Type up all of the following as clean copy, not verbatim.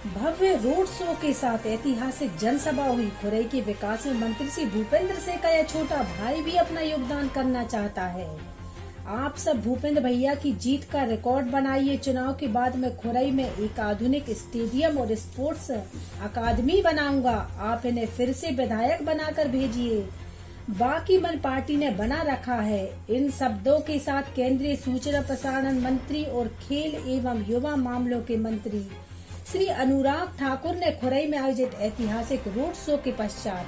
भव्य road show के साथ ऐतिहासिक जनसभा हुई। खुरई के विकास में मंत्री श्री भूपेंद्र सिंह का यह छोटा भाई भी अपना योगदान करना चाहता है। आप सब भूपेंद्र भैया की जीत का रिकॉर्ड बनाइए। चुनाव के बाद मैं खुरई में एक आधुनिक स्टेडियम और स्पोर्ट्स अकादमी बनाऊंगा। आप इन्हें फिर से विधायक बनाकर भेजिए। बाकी मन पार्टी ने बना रखा है। इन शब्दों के साथ केंद्रीय सूचना प्रसारण मंत्री और खेल एवं युवा मामलों के मंत्री श्री अनुराग ठाकुर ने खुरई में आयोजित ऐतिहासिक रोड शो के पश्चात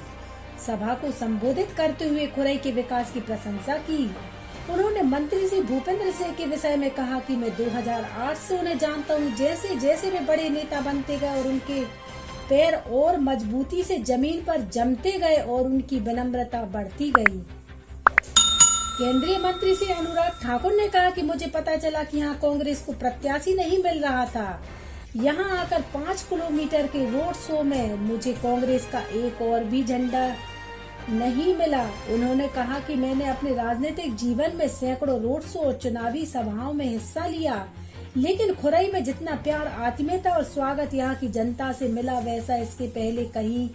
सभा को संबोधित करते हुए खुरई के विकास की प्रशंसा की। उन्होंने मंत्री श्री भूपेंद्र सिंह के विषय में कहा कि मैं 2008 से उन्हें जानता हूं। जैसे जैसे वे बड़े नेता बनते गए और उनके पैर और मजबूती से जमीन पर जमते गए और उनकी विनम्रता बढ़ती गई। केंद्रीय मंत्री श्री अनुराग ठाकुर ने कहा कि मुझे पता चला कि यहाँ कांग्रेस को प्रत्याशी नहीं मिल रहा था। यहाँ आकर 5 किलोमीटर के रोड शो में मुझे कांग्रेस का एक और भी झंडा नहीं मिला। उन्होंने कहा कि मैंने अपने राजनीतिक जीवन में सैकड़ों रोड शो और चुनावी सभाओं में हिस्सा लिया, लेकिन खुरई में जितना प्यार, आत्मीयता और स्वागत यहाँ की जनता से मिला वैसा इसके पहले कहीं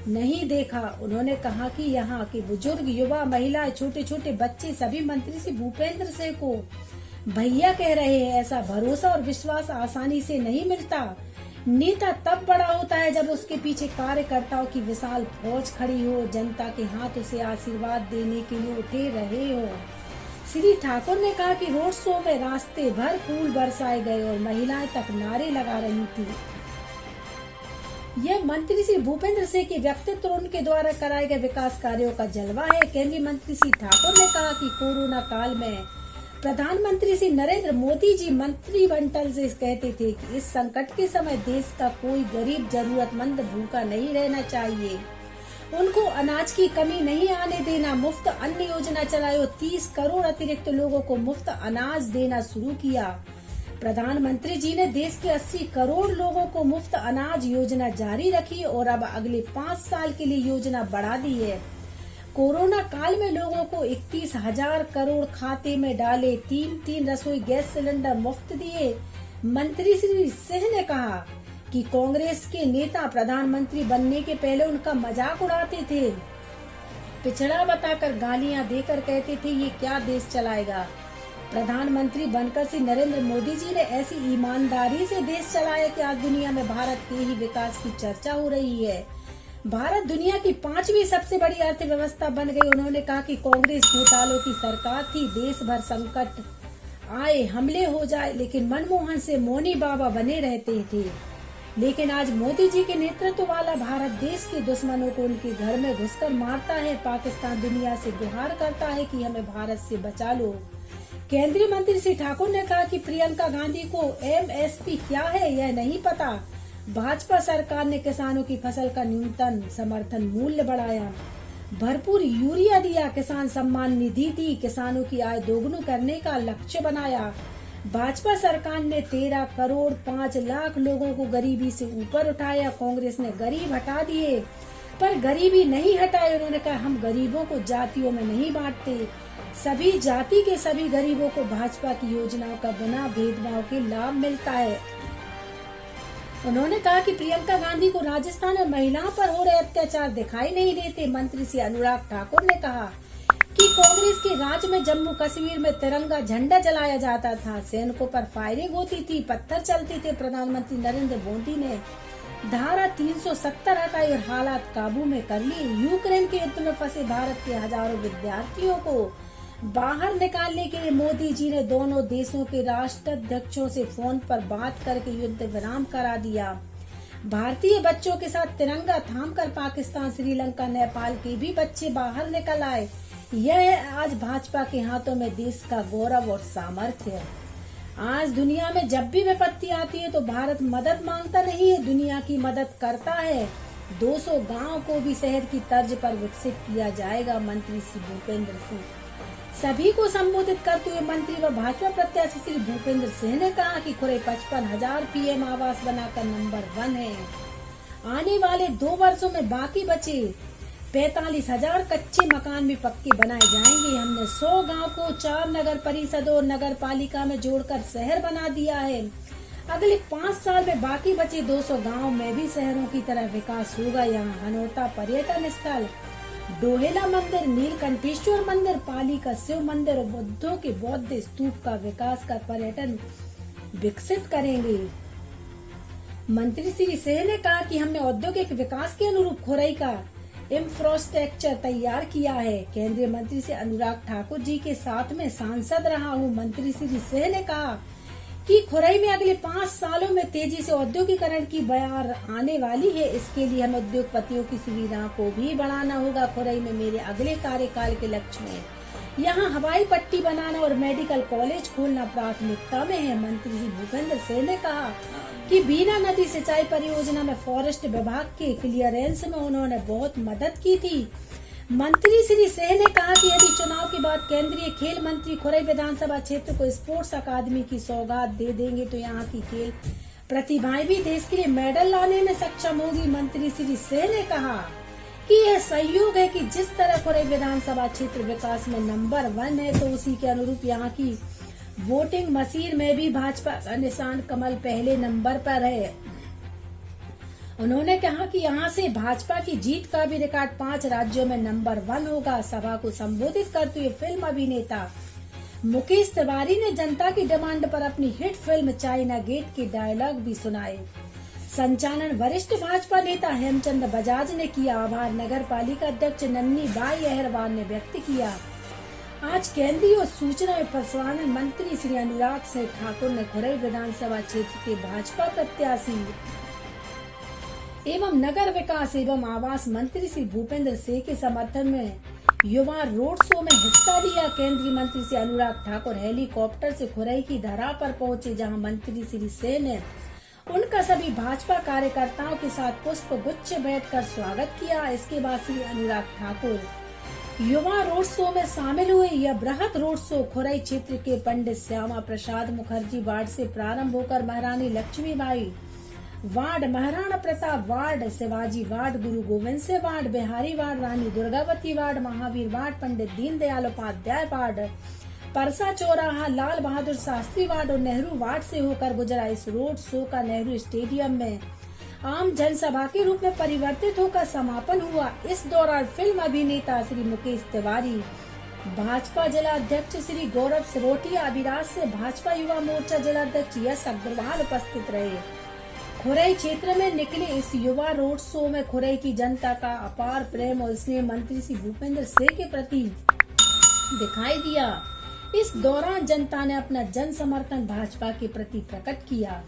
नहीं देखा। उन्होंने कहा कि यहाँ के बुजुर्ग, युवा, महिलाएं, छोटे छोटे बच्चे सभी मंत्री से भूपेंद्र सिंह को भैया कह रहे हैं। ऐसा भरोसा और विश्वास आसानी से नहीं मिलता। नेता तब बड़ा होता है जब उसके पीछे कार्यकर्ताओं की विशाल फौज खड़ी हो, जनता के हाथ उसे आशीर्वाद देने के लिए उठे रहे हो। श्री ठाकुर ने कहा कि रोड शो में रास्ते भर फूल बरसाए गए और महिलाएं तक नारे लगा रही थी। यह मंत्री श्री भूपेंद्र सिंह के व्यक्तित्व और उनके द्वारा कराए गए विकास कार्यों का जलवा है। केंद्रीय मंत्री श्री ठाकुर ने कहा कि कोरोना काल में प्रधानमंत्री श्री नरेंद्र मोदी जी मंत्रिमंडल से कहते थे कि इस संकट के समय देश का कोई गरीब, जरूरतमंद भूखा नहीं रहना चाहिए। उनको अनाज की कमी नहीं आने देना। मुफ्त अन्न योजना चलाई और 30 करोड़ अतिरिक्त लोगों को मुफ्त अनाज देना शुरू किया। प्रधानमंत्री जी ने देश के 80 करोड़ लोगों को मुफ्त अनाज योजना जारी रखी और अब अगले 5 साल के लिए योजना बढ़ा दी है। कोरोना काल में लोगों को 31,000 करोड़ खाते में डाले, 3 रसोई गैस सिलेंडर मुफ्त दिए। मंत्री श्री सिंह ने कहा कि कांग्रेस के नेता प्रधानमंत्री बनने के पहले उनका मजाक उड़ाते थे, पिछड़ा बताकर गालियां देकर कहते थे ये क्या देश चलाएगा। प्रधानमंत्री बनकर श्री नरेंद्र मोदी जी ने ऐसी ईमानदारी से देश चलाया कि आज दुनिया में भारत के ही विकास की चर्चा हो रही है। भारत दुनिया की 5वीं सबसे बड़ी अर्थव्यवस्था बन गई। उन्होंने कहा कि कांग्रेस घोटालों की सरकार थी, देश भर संकट आए, हमले हो जाए, लेकिन मनमोहन से मौनी बाबा बने रहते थे। लेकिन आज मोदी जी के नेतृत्व वाला भारत देश के दुश्मनों को उनके घर में घुसकर मारता है। पाकिस्तान दुनिया से गुहार करता है कि हमें भारत से बचा लो। केंद्रीय मंत्री श्री ठाकुर ने कहा कि प्रियंका गांधी को MSP क्या है यह नहीं पता। भाजपा सरकार ने किसानों की फसल का न्यूनतम समर्थन मूल्य बढ़ाया, भरपूर यूरिया दिया, किसान सम्मान निधि दी, किसानों की आय दोगुनी करने का लक्ष्य बनाया। भाजपा सरकार ने 13 करोड़ 5 लाख लोगों को गरीबी से ऊपर उठाया। कांग्रेस ने गरीब हटा दिए पर गरीबी नहीं हटाई। उन्होंने कहा हम गरीबों को जातियों में नहीं बांटते, सभी जाति के सभी गरीबों को भाजपा की योजनाओं का बिना भेदभाव के लाभ मिलता है। उन्होंने कहा कि प्रियंका गांधी को राजस्थान में महिलाओं पर हो रहे अत्याचार दिखाई नहीं देते। मंत्री श्री अनुराग ठाकुर ने कहा कि कांग्रेस के राज में जम्मू कश्मीर में तिरंगा झंडा जलाया जाता था, सैनिकों पर फायरिंग होती थी, पत्थर चलते थे। प्रधानमंत्री नरेंद्र मोदी ने धारा 370 हटाई और हालात काबू में कर लिए। यूक्रेन के युद्ध में फंसे भारत के हजारों विद्यार्थियों को बाहर निकालने के लिए मोदी जी ने दोनों देशों के राष्ट्राध्यक्षों से फोन पर बात करके युद्ध विराम करा दिया। भारतीय बच्चों के साथ तिरंगा थामकर पाकिस्तान, श्रीलंका, नेपाल के भी बच्चे बाहर निकल आए। यह आज भाजपा के हाथों में देश का गौरव और सामर्थ्य है। आज दुनिया में जब भी विपत्ति आती है तो भारत मदद मांगता नहीं है, दुनिया की मदद करता है। 200 गाँव को भी शहर की तर्ज पर विकसित किया जाएगा। मंत्री श्री भूपेंद्र सिंह सभी को संबोधित करते हुए मंत्री व भाजपा प्रत्याशी श्री भूपेंद्र सिंह ने कहा कि खुरई 55,000 PM आवास बनाकर नंबर 1 है। आने वाले 2 वर्षों में बाकी बचे 45,000 कच्चे मकान भी पक्के बनाए जाएंगे। हमने 100 गांव को 4 नगर परिषदों और नगर पालिका में जोड़कर शहर बना दिया है। अगले 5 साल में बाकी बचे 200 गांव में भी शहरों की तरह विकास होगा। यहाँ हनोता पर्यटन स्थल, डोहेला मंदिर, नीलकंठेश्वर मंदिर, पाली का शिव मंदिर और बुद्धों के बौद्ध स्तूप का विकास कर पर्यटन विकसित करेंगे। मंत्री श्री सिंह ने कहा कि हमने औद्योगिक विकास के अनुरूप खुरई का इंफ्रास्ट्रक्चर तैयार किया है। केंद्रीय मंत्री से अनुराग ठाकुर जी के साथ में सांसद रहा हूँ। मंत्री श्री सिंह ने कहा कि खुरई में अगले 5 सालों में तेजी से औद्योगिकरण की बयार आने वाली है। इसके लिए हमें उद्योगपतियों की सुविधा को भी बढ़ाना होगा। खुरई में मेरे अगले कार्यकाल के लक्ष्य में यहाँ हवाई पट्टी बनाना और मेडिकल कॉलेज खोलना प्राथमिकता में है। मंत्री श्री भूपेंद्र सिंह ने कहा कि बीना नदी सिंचाई परियोजना में फॉरेस्ट विभाग के क्लियरेंस में उन्होंने बहुत मदद की थी। मंत्री श्री सिंह ने कहा कि यदि चुनाव के बाद केंद्रीय खेल मंत्री खुरई विधानसभा क्षेत्र को स्पोर्ट्स अकादमी की सौगात दे देंगे तो यहाँ की खेल प्रतिभाएं भी देश के लिए मेडल लाने में सक्षम होगी। मंत्री श्री सिंह ने कहा कि यह सहयोग है कि जिस तरह खुरई विधानसभा क्षेत्र विकास में नंबर 1 है तो उसी के अनुरूप यहाँ की वोटिंग मशीन में भी भाजपा का निशान कमल पहले नंबर पर है। उन्होंने कहा कि यहां से भाजपा की जीत का भी रिकॉर्ड 5 राज्यों में नंबर 1 होगा। सभा को संबोधित करते हुए फिल्म अभिनेता मुकेश तिवारी ने जनता की डिमांड पर अपनी हिट फिल्म चाइना गेट के डायलॉग भी सुनाए। संचालन वरिष्ठ भाजपा नेता हेमचंद बजाज ने किया। आभार नगर पालिका अध्यक्ष नन्नी बाई अहरवाल ने व्यक्त किया। आज केंद्रीय सूचना एवं प्रसारण मंत्री श्री अनुराग सिंह ठाकुर ने खुरई विधानसभा क्षेत्र के भाजपा प्रत्याशी एवं नगर विकास एवं आवास मंत्री श्री भूपेंद्र सिंह के समर्थन में युवा रोड शो में हिस्सा लिया। केंद्रीय मंत्री श्री अनुराग ठाकुर हेलीकॉप्टर से खुरई की धरा पर पहुंचे, जहां मंत्री श्री सिंह ने उनका सभी भाजपा कार्यकर्ताओं के साथ पुष्प गुच्छ बैठकर स्वागत किया। इसके बाद श्री अनुराग ठाकुर युवा रोड शो में शामिल हुए। यह बृहद रोड शो खुरई क्षेत्र के पंडित श्यामा प्रसाद मुखर्जी वार्ड से प्रारंभ होकर Maharani Lakshmibai ward, Maharana Pratap ward, Shivaji ward, Guru Gobind Singh ward, Bihari ward, Rani Durgavati ward, Mahavir ward, Pandit Deendayal Upadhyay ward, Parsa चौराहा, लाल बहादुर शास्त्री वार्ड और नेहरू वार्ड से होकर गुजरा। इस रोड शो का नेहरू स्टेडियम में आम जनसभा के रूप में परिवर्तित होकर समापन हुआ। इस दौरान फिल्म अभिनेता श्री मुकेश तिवारी, भाजपा जिला अध्यक्ष श्री गौरव सिरोटिया, अभिराज से भाजपा युवा मोर्चा जिला अध्यक्ष यश अग्रवाल उपस्थित रहे। खुरई क्षेत्र में निकले इस युवा रोड शो में खुरई की जनता का अपार प्रेम और स्नेह मंत्री श्री भूपेंद्र सिंह के प्रति दिखाई दिया। इस दौरान जनता ने अपना जन समर्थन भाजपा के प्रति प्रकट किया।